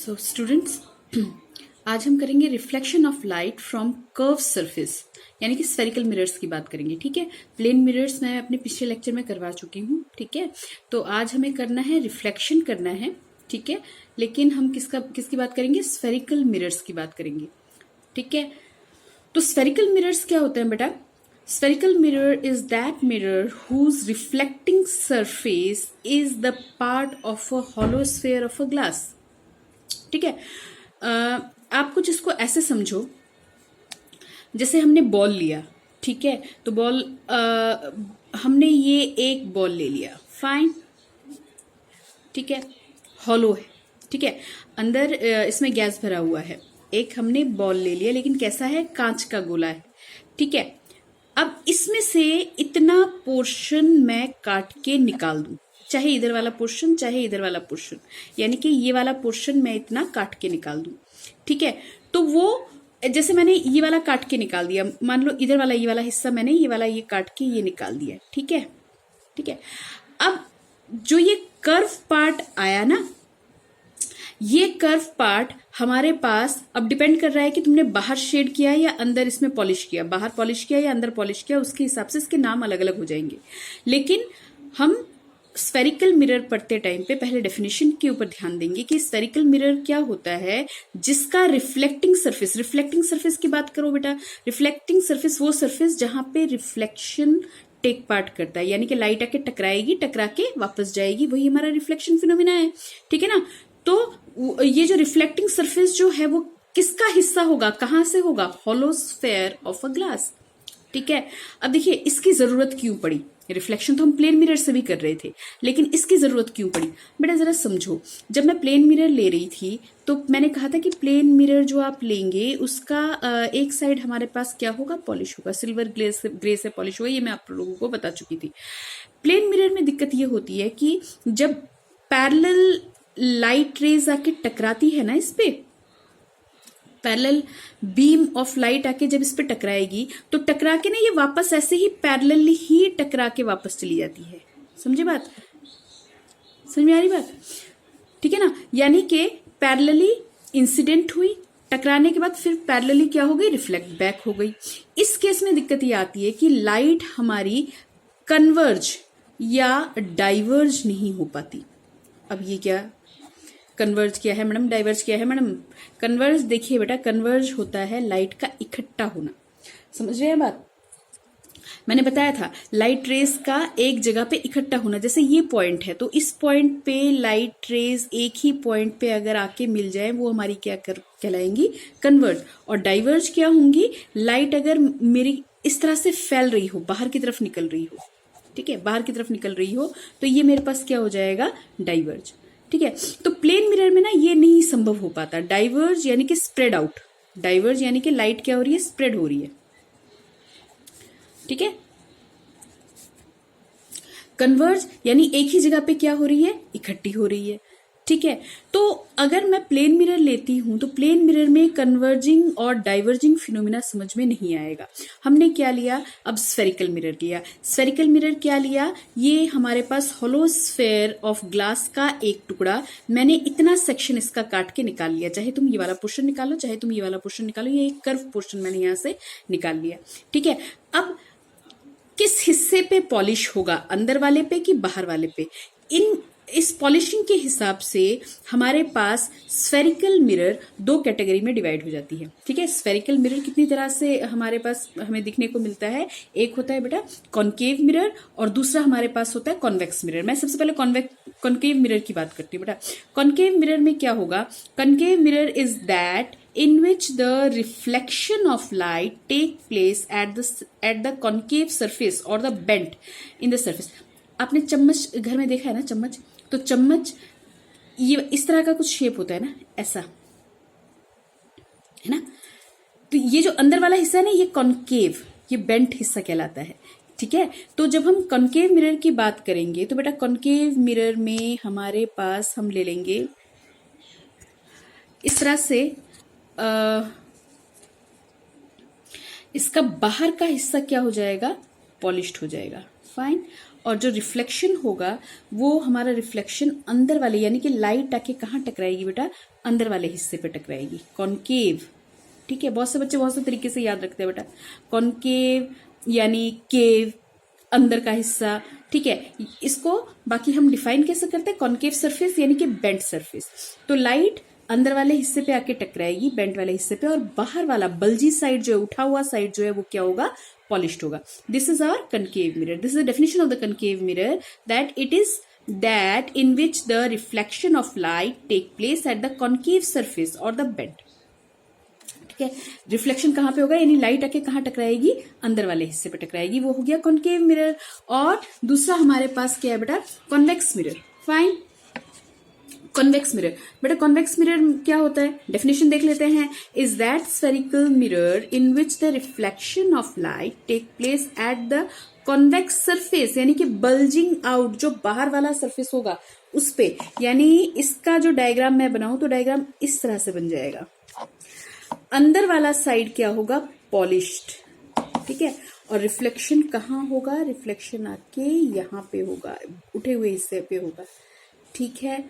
So students, आज हम करेंगे reflection of light from curve surface, यानी कि स्फेरिकल मिरर्स की बात करेंगे। ठीक है, प्लेन मिरर्स मैं अपने पिछले लेक्चर में करवा चुकी हूँ। ठीक है, तो आज हमें करना है रिफ्लेक्शन करना है। ठीक है, लेकिन हम किसकी बात करेंगे? स्फेरिकल मिरर्स की बात करेंगे। ठीक है, तो स्फेरिकल मिरर्स क्या होते हैं बेटा? Spherical mirror is that mirror whose reflecting surface is the part of a hollow sphere of a glass. ठीक है, आप कुछ इसको ऐसे समझो, जैसे हमने बॉल लिया। ठीक है, तो बॉल हमने ये एक बॉल ले लिया, फाइन। ठीक है, हॉलो है। ठीक है, अंदर इसमें गैस भरा हुआ है। एक हमने बॉल ले लिया, लेकिन कैसा है? कांच का गोला है। ठीक है, अब इसमें से इतना पोर्शन मैं काट के निकाल दूं, चाहे इधर वाला पोर्शन चाहे इधर वाला पोर्शन, यानी कि ये वाला पोर्शन मैं इतना काट के निकाल दूं। ठीक है, तो वो जैसे मैंने ये वाला काट के निकाल दिया, मान लो इधर वाला ये वाला हिस्सा मैंने ये काट के ये निकाल दिया। ठीक है, ठीक है, अब जो ये कर्व पार्ट आया ना, ये कर्व पार्ट हमारे पास अब डिपेंड कर रहा है कि तुमने बाहर शेड किया या अंदर इसमें पॉलिश किया, बाहर पॉलिश किया या अंदर पॉलिश किया, उसके हिसाब से इसके नाम अलग अलग हो जाएंगे। लेकिन हम स्फेरिकल मिरर पढ़ते टाइम पे पहले डेफिनेशन के ऊपर ध्यान देंगे कि स्फेरिकल मिरर क्या होता है, जिसका रिफ्लेक्टिंग सरफेस की बात करो बेटा। रिफ्लेक्टिंग सरफेस वो सरफेस जहां पे रिफ्लेक्शन टेक पार्ट करता है, यानी कि लाइट आके टकराएगी, टकरा के वापस जाएगी, वही हमारा रिफ्लेक्शन फिनोमिना है। ठीक है ना, तो ये जो रिफ्लेक्टिंग सरफेस जो है वो किसका हिस्सा होगा, कहां से होगा? Hollow sphere of a glass. ठीक है, अब देखिए इसकी जरूरत क्यों पड़ी? रिफ्लेक्शन तो हम प्लेन मिरर से भी कर रहे थे, लेकिन इसकी जरूरत क्यों पड़ी बेटा? जरा समझो, जब मैं प्लेन मिरर ले रही थी तो मैंने कहा था कि प्लेन मिरर जो आप लेंगे उसका एक साइड हमारे पास क्या होगा? पॉलिश होगा, सिल्वर ग्रे से पॉलिश होगा। ये मैं आप लोगों को बता चुकी थी। प्लेन मिरर में दिक्कत ये होती है कि जब पैरेलल लाइट रेज आके टकराती है ना, इस पे पैरेलल बीम ऑफ लाइट आके जब इस पे टकराएगी तो टकरा के ना ये वापस ऐसे ही पैरेलली ही टकरा के वापस चली जाती है। समझे बात? समझ में आ रही बात? ठीक है ना, यानी कि पैरेलली इंसिडेंट हुई, टकराने के बाद फिर पैरेलली क्या हो गई? रिफ्लेक्ट बैक हो गई। इस केस में दिक्कत ये आती है कि लाइट हमारी कन्वर्ज या डाइवर्ज नहीं हो पाती। अब ये क्या कन्वर्ज किया है मैडम, डाइवर्ज किया है मैडम? कन्वर्ज देखिए बेटा, कन्वर्ज होता है लाइट का इकट्ठा होना। समझ रहे हैं बात? मैंने बताया था लाइट रेज का एक जगह पे इकट्ठा होना। जैसे ये पॉइंट है, तो इस पॉइंट पे लाइट रेज एक ही पॉइंट पे अगर आके मिल जाए, वो हमारी क्या कहलाएंगी? कन्वर्ज। और डाइवर्ज क्या होंगी? लाइट अगर मेरी इस तरह से फैल रही हो, बाहर की तरफ निकल रही हो, ठीक है, बाहर की तरफ निकल रही हो, तो ये मेरे पास क्या हो जाएगा? डाइवर्ज। ठीक है, तो प्लेन मिरर में ना ये नहीं संभव हो पाता। डाइवर्ज यानी कि स्प्रेड आउट, डाइवर्ज यानी कि लाइट क्या हो रही है? स्प्रेड हो रही है। ठीक है, कन्वर्ज यानी एक ही जगह पे क्या हो रही है? इकट्ठी हो रही है। ठीक है, तो अगर मैं प्लेन मिरर लेती हूं तो प्लेन मिरर में कन्वर्जिंग और डाइवर्जिंग फिनोमिना समझ में नहीं आएगा। हमने क्या लिया? अब स्फेरिकल मिरर लिया। स्फेरिकल मिरर क्या लिया? ये हमारे पास होलो स्फेयर ऑफ ग्लास का एक टुकड़ा, मैंने इतना सेक्शन इसका काट के निकाल लिया। चाहे तुम ये वाला पोर्शन निकालो, चाहे तुम ये वाला पोर्शन निकालो, ये एक कर्व पोर्शन मैंने यहां से निकाल लिया। ठीक है, अब किस हिस्से पे पॉलिश होगा? अंदर वाले पे कि बाहर वाले पे? इस पॉलिशिंग के हिसाब से हमारे पास स्फेरिकल मिरर दो कैटेगरी में डिवाइड हो जाती है। ठीक है, स्फेरिकल मिरर कितनी तरह से हमारे पास हमें दिखने को मिलता है? एक होता है बेटा कॉनकेव मिरर, और दूसरा हमारे पास होता है कॉन्वेक्स मिरर। मैं सबसे पहले कॉनकेव मिरर की बात करती हूँ बेटा। कॉनकेव मिरर में क्या होगा? Concave mirror is that in which the reflection of light take place at the concave surface or the bend in the surface. आपने चम्मच घर में देखा है ना, चम्मच, तो चम्मच ये इस तरह का कुछ शेप होता है ना, ऐसा है ना। तो ये जो अंदर वाला हिस्सा है ना, ये कॉनकेव, ये बेंट हिस्सा कहलाता है। ठीक है, तो जब हम कॉनकेव मिरर की बात करेंगे तो बेटा कॉनकेव मिरर में हमारे पास हम ले लेंगे इस तरह से इसका बाहर का हिस्सा क्या हो जाएगा? पॉलिश्ड हो जाएगा, फाइन। और जो रिफ्लेक्शन होगा वो हमारा रिफ्लेक्शन अंदर वाले यानी कि लाइट आके कहाँ टकराएगी बेटा, अंदर वाले हिस्से पे टकराएगी, कॉनकेव। ठीक है, बहुत से बच्चे बहुत से तरीके से याद रखते हैं बेटा, कॉनकेव यानी केव, अंदर का हिस्सा। ठीक है, इसको बाकी हम डिफाइन कैसे करते हैं, कॉनकेव सरफेस यानी कि बेंट सरफेस। तो लाइट अंदर वाले हिस्से पे आके टकराएगी, बेंट वाले हिस्से पे, और बाहर वाला बल्जी साइड जो है, उठा हुआ साइड जो है, वो क्या होगा, पॉलिश्ड होगा। This is our concave mirror. This is the definition of the concave mirror, that it is that in which the reflection of light take place at the concave surface or the bent। ठीक है, reflection कहाँ पे होगा, यानी light आके कहाँ टकराएगी, अंदर वाले हिस्से पे टकराएगी, वो हो गया कॉनकेव मिरर। और दूसरा हमारे पास क्या है बेटा, convex mirror. Fine, convex mirror. बेटा कॉन्वेक्स मिरर क्या होता है, डेफिनेशन देख लेते हैं। Is that spherical mirror in which the reflection of light take place at the convex surface, यानी कि बल्जिंग आउट जो बाहर वाला सरफेस होगा उस पे। यानी इसका जो डायग्राम मैं बनाऊं तो डायग्राम इस तरह से बन जाएगा, अंदर वाला साइड क्या होगा, पॉलिश्ड। ठीक है, और रिफ्लेक्शन कहाँ होगा, रिफ्लेक्शन आके यहाँ पे होगा, उठे हुए हिस्से पे होगा। ठीक है,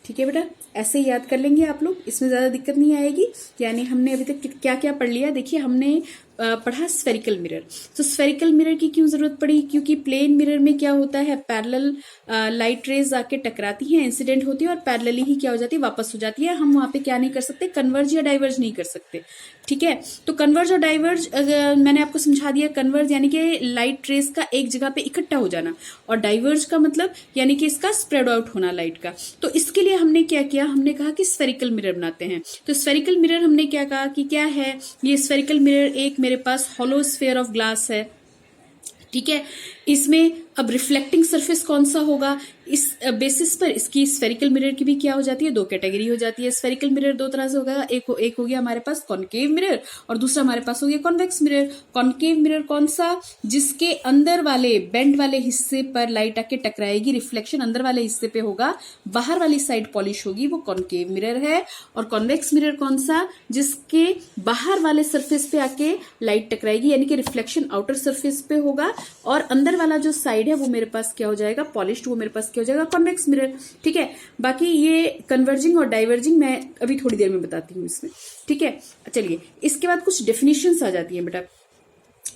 ठीक है बेटा, ऐसे ही याद कर लेंगे आप लोग, इसमें ज्यादा दिक्कत नहीं आएगी। यानी हमने अभी तक क्या क्या पढ़ लिया, देखिए हमने पढ़ा स्फेरिकल मिरर। तो स्फेरिकल मिरर की क्यों जरूरत पड़ी, क्योंकि प्लेन मिरर में क्या होता है, पैरेलल लाइट रेज आके टकराती हैं, इंसिडेंट होती है और पैरेलली ही क्या हो जाती है, वापस हो जाती है। हम वहां पे क्या नहीं कर सकते, कन्वर्ज या डाइवर्ज नहीं कर सकते। ठीक है, तो कन्वर्ज और डाइवर्ज मैंने आपको समझा दिया। कन्वर्ज यानी कि लाइट रेज का एक जगह पे इकट्ठा हो जाना, और डाइवर्ज का मतलब यानी कि इसका स्प्रेड आउट होना लाइट का। तो इसके लिए हमने क्या किया, हमने कहा कि स्फेरिकल मिरर बनाते हैं। तो स्फेरिकल मिरर हमने क्या कहा कि क्या है ये स्फेरिकल मिरर, एक मेरे पास हॉलो स्फेयर ऑफ ग्लास है। ठीक है, इसमें अब रिफ्लेक्टिंग सरफेस कौन सा होगा, इस बेसिस पर इसकी स्फेरिकल मिरर की भी क्या हो जाती है, दो कैटेगरी हो जाती है। स्फेरिकल मिरर दो तरह से होगा, एक हो गया हमारे पास कॉनकेव मिरर, और दूसरा हमारे पास हो गया कॉन्वेक्स मिरर। कॉनकेव मिरर कौन सा, जिसके अंदर वाले बेंड वाले हिस्से पर लाइट आके टकराएगी, रिफ्लेक्शन अंदर वाले हिस्से पे होगा, बाहर वाली साइड पॉलिश होगी, वो कॉनकेव मिरर है। और कॉन्वेक्स मिरर कौन सा, जिसके बाहर वाले सरफेस पे आके लाइट टकराएगी, यानी कि रिफ्लेक्शन आउटर सरफेस पे होगा, और अंदर वाला जो साइड है वो मेरे पास क्या हो जाएगा, पॉलिश्ड, वो मेरे पास क्या हो जाएगा, कॉन्वेक्स मिरर। ठीक है, बाकी ये कन्वर्जिंग और डाइवर्जिंग मैं अभी थोड़ी देर में बताती हूँ इसमें। ठीक है, चलिए इसके बाद कुछ डेफिनेशंस आ जाती हैं बेटा।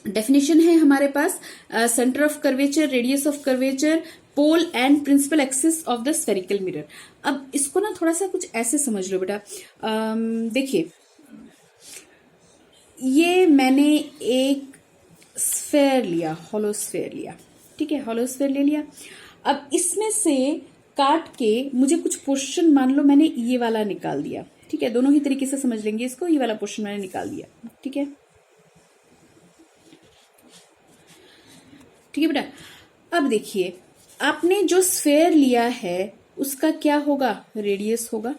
डेफिनेशन है हमारे पास, centre of curvature, radius of curvature, pole and principal axis of the spherical mirror. अब इसको ना थोड़ा सा कुछ ऐसे समझ लो बेटा। देखिए ये मैंने एक स्फेयर लिया, हॉलो स्फेयर लिया। ठीक है, हॉलो स्फेयर ले लिया। अब इसमें से काट के मुझे कुछ पोर्शन, मान लो मैंने ये वाला निकाल दिया। ठीक है, दोनों ही तरीके से समझ लेंगे इसको, ये वाला पोर्शन मैंने निकाल दिया। ठीक है, ठीक है बेटा। अब देखिए आपने जो स्फेयर लिया है उसका क्या होगा, रेडियस होगा।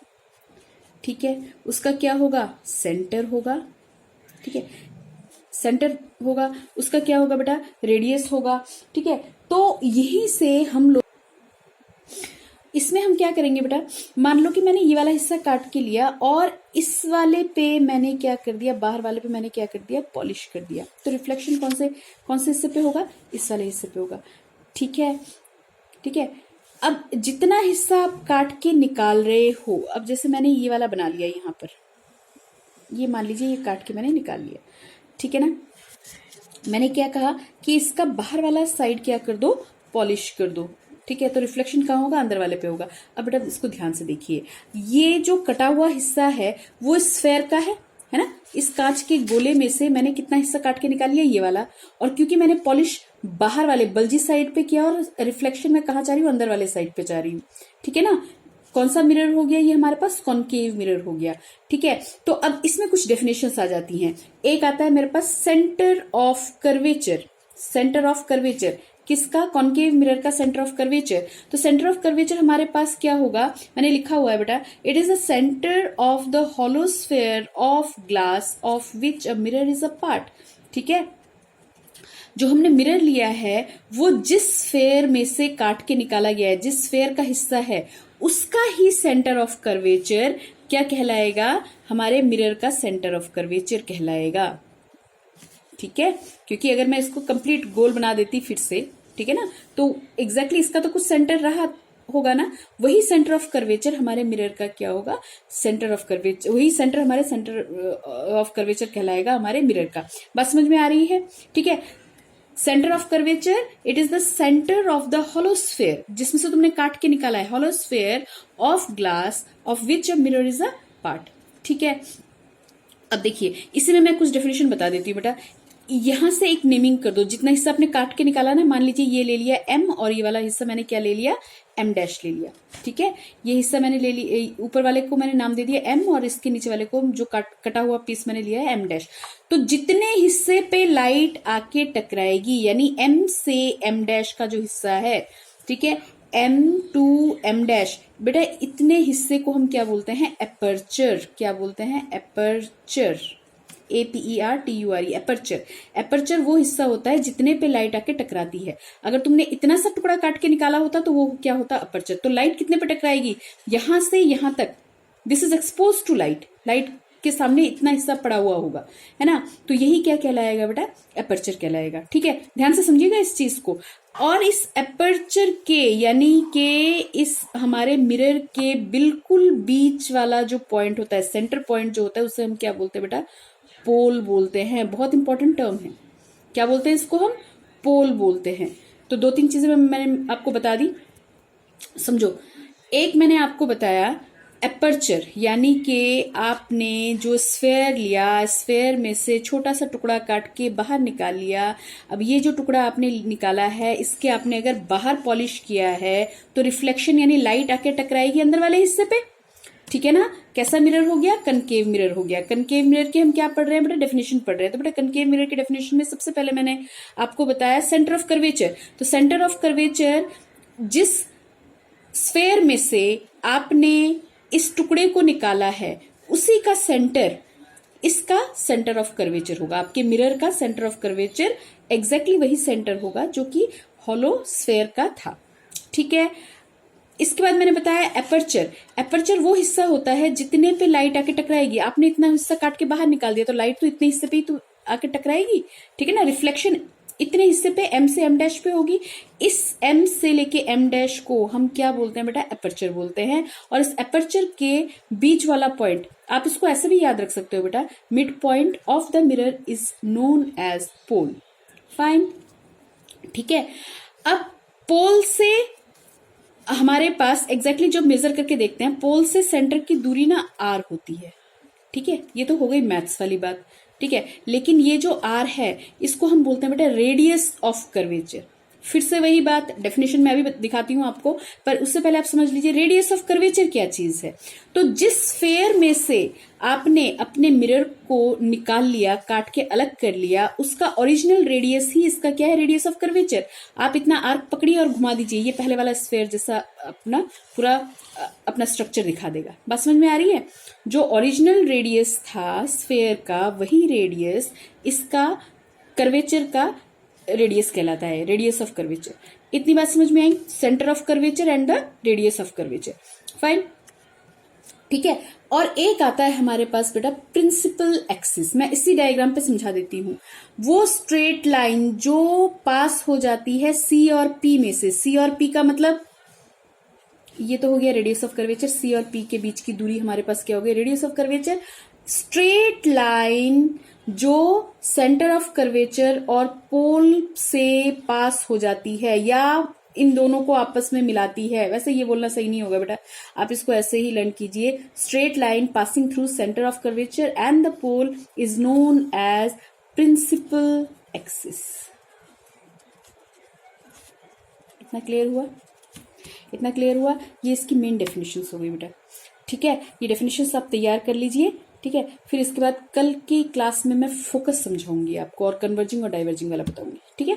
ठीक है, उसका क्या होगा, सेंटर होगा। ठीक है, सेंटर होगा, उसका क्या होगा बेटा, रेडियस होगा। ठीक है, तो यही से हम लोग इसमें हम क्या करेंगे बेटा, मान लो कि मैंने ये वाला हिस्सा काट के लिया और इस वाले पे मैंने क्या कर दिया, बाहर वाले पे मैंने क्या कर दिया, पॉलिश कर दिया। तो रिफ्लेक्शन कौन से हिस्से पे होगा, इस वाले हिस्से पे होगा। ठीक है, ठीक है। अब जितना हिस्सा आप काट के निकाल रहे हो, अब जैसे मैंने ये वाला बना लिया यहाँ पर, ये मान लीजिए ये काट के मैंने निकाल लिया। ठीक है ना, मैंने क्या कहा कि इसका बाहर वाला साइड क्या कर दो, पॉलिश कर दो। ठीक है, तो रिफ्लेक्शन कहाँ होगा, अंदर वाले पे होगा। अब बेटा इसको ध्यान से देखिए, ये जो कटा हुआ हिस्सा है वो स्फेयर का है ना। इस कांच के गोले में से मैंने कितना हिस्सा काट के निकाल लिया, ये वाला। और क्योंकि मैंने पॉलिश बाहर वाले बल्जी साइड पे किया और रिफ्लेक्शन में कहाँ जा रही हूँ, अंदर वाले साइड पे जा रही हूँ। ठीक है ना, कौन सा मिरर हो गया ये हमारे पास, कॉनकेव मिरर हो गया। ठीक है, तो अब इसमें कुछ डेफिनेशंस आ जाती हैं। एक आता है मेरे पास centre of curvature. Centre of curvature किसका, कॉनकेव मिरर का सेंटर ऑफ कर्वेचर। तो सेंटर ऑफ कर्वेचर हमारे पास क्या होगा, मैंने लिखा हुआ है बेटा, it is the centre of the hollow sphere of glass of which a mirror is a part. ठीक है, जो हमने मिरर लिया है वो जिस स्फेयर में से काट के निकाला गया है, जिस स्फेयर का हिस्सा है, उसका ही सेंटर ऑफ कर्वेचर क्या कहलाएगा, हमारे मिरर का सेंटर ऑफ कर्वेचर कहलाएगा। ठीक है, क्योंकि अगर मैं इसको कंप्लीट गोल बना देती फिर से, ठीक है ना। तो एग्जैक्टली इसका तो कुछ सेंटर रहा होगा ना, वही सेंटर ऑफ कर्वेचर हमारे मिरर का क्या होगा, सेंटर ऑफ कर्वेचर, वही सेंटर हमारे सेंटर ऑफ कर्वेचर कहलाएगा हमारे मिरर का। बात समझ में आ रही है, ठीक है। Centre of curvature, it is the centre of the hollow sphere, जिसमें से तुमने काट के निकाला है, hollow sphere of glass of which a mirror is a part, ठीक है। अब देखिए इसी में मैं कुछ डेफिनेशन बता देती हूँ बेटा। यहां से एक नेमिंग कर दो, जितना हिस्सा आपने काट के निकाला ना, मान लीजिए ये ले लिया एम और ये वाला हिस्सा मैंने क्या ले लिया, एम डैश ले लिया, ठीक है। ये हिस्सा मैंने ले लिया, ऊपर वाले को मैंने नाम दे दिया एम और इसके नीचे वाले को जो कटा हुआ पीस मैंने लिया है एम डैश। तो जितने हिस्से पे लाइट आके टकराएगी, यानी एम से एम डैश का जो हिस्सा है, ठीक है, एम टू एम डैश, बेटा इतने हिस्से को हम क्या बोलते हैं, एपर्चर। क्या बोलते हैं, एपर्चर, APERTURE, एपर्चर। एपर्चर वो हिस्सा होता है जितने पे लाइट आके टकराती है। अगर तुमने इतना सा टुकड़ा काट के निकाला होता तो वो क्या होता, अपर्चर। तो लाइट कितने पे टकराएगी, यहां से यहां तक, this is expose to light, light के सामने इतना हिस्सा पड़ा हुआ होगा, है ना। तो यही क्या कहलाएगा बेटा, एपर्चर कहलाएगा, ठीक है। ध्यान से समझिएगा इस चीज को। और इस एपर्चर के, यानी के इस हमारे मिरर के बिल्कुल बीच वाला जो पॉइंट होता है, सेंटर पॉइंट जो होता है, उसे हम क्या बोलते हैं बेटा, पोल बोलते हैं। बहुत इंपॉर्टेंट टर्म है, क्या बोलते हैं इसको, हम पोल बोलते हैं। तो दो तीन चीजें मैंने आपको बता दी, समझो। एक मैंने आपको बताया एपर्चर, यानी कि आपने जो स्फेयर लिया, स्फेयर में से छोटा सा टुकड़ा काट के बाहर निकाल लिया। अब ये जो टुकड़ा आपने निकाला है, इसके आपने अगर बाहर पॉलिश किया है तो रिफ्लेक्शन यानी लाइट आके टकराएगी अंदर वाले हिस्से पे, ठीक है ना। कैसा मिरर हो गया, कनकेव मिरर हो गया। कनकेव मिरर की हम क्या पढ़ रहे हैं बेटा, डेफिनेशन पढ़ रहे हैं। तो बेटा कनकेव मिरर की डेफिनेशन में सबसे पहले मैंने आपको बताया सेंटर ऑफ कर्वेचर। तो सेंटर ऑफ कर्वेचर, जिस स्फेयर में से आपने इस टुकड़े को निकाला है, उसी का सेंटर इसका सेंटर ऑफ कर्वेचर होगा। आपके मिरर का सेंटर ऑफ कर्वेचर एग्जैक्टली वही सेंटर होगा जो कि हॉलो स्फेयर का था, ठीक है। इसके बाद मैंने बताया एपर्चर। एपर्चर वो हिस्सा होता है जितने पे लाइट आके टकराएगी। आपने इतना हिस्सा काट के बाहर निकाल दिया तो लाइट तो इतने हिस्से पे ही तो आके टकराएगी, ठीक है ना। रिफ्लेक्शन इतने हिस्से पे एम से एम डैश पे होगी। इस एम से लेके एम डैश को हम क्या बोलते हैं बेटा, एपर्चर बोलते हैं। और इस एपर्चर के बीच वाला पॉइंट, आप इसको ऐसे भी याद रख सकते हो बेटा, mid point of the mirror is known as pole. Fine, ठीक है। अब पोल से हमारे पास एग्जैक्टली जब मेजर करके देखते हैं, पोल से सेंटर की दूरी ना आर होती है, ठीक है। ये तो हो गई मैथ्स वाली बात, ठीक है। लेकिन ये जो आर है, इसको हम बोलते हैं बेटा रेडियस ऑफ कर्वेचर। फिर से वही बात, डेफिनेशन में अभी दिखाती हूं आपको, पर उससे पहले आप समझ लीजिए रेडियस ऑफ कर्वेचर क्या चीज है। तो जिस स्फेयर में से आपने अपने मिरर को निकाल लिया, काट के अलग कर लिया, उसका ओरिजिनल रेडियस ही इसका क्या है, रेडियस ऑफ कर्वेचर। आप इतना आर्क पकड़िए और घुमा दीजिए, ये पहले वाला स्फेयर जैसा अपना पूरा अपना स्ट्रक्चर दिखा देगा। बात समझ में आ रही है। जो ओरिजिनल रेडियस था स्फेयर का, वही रेडियस इसका कर्वेचर का रेडियस कहलाता है, रेडियस ऑफ कर्वेचर। इतनी बात समझ में आई, centre of curvature and the radius of curvature. Fine, ठीक है। और एक आता है हमारे पास बेटा प्रिंसिपल एक्सिस। मैं इसी डायग्राम पे समझा देती हूँ। वो स्ट्रेट लाइन जो पास हो जाती है सी और पी में से। सी और पी का मतलब, ये तो हो गया रेडियस ऑफ कर्वेचर। सी और पी के बीच की दूरी हमारे पास क्या हो गई, radius of curvature. Straight line जो सेंटर ऑफ कर्वेचर और पोल से पास हो जाती है या इन दोनों को आपस में मिलाती है। वैसे ये बोलना सही नहीं होगा बेटा, आप इसको ऐसे ही लर्न कीजिए। Straight line passing through centre of curvature and the pole is known as principal axis. इतना क्लियर हुआ, इतना क्लियर हुआ। ये इसकी मेन डेफिनेशंस हो गई बेटा, ठीक है। ये डेफिनेशंस आप तैयार कर लीजिए, ठीक है। फिर इसके बाद कल की क्लास में मैं फोकस समझाऊंगी आपको और कन्वर्जिंग और डाइवर्जिंग वाला बताऊंगी, ठीक है।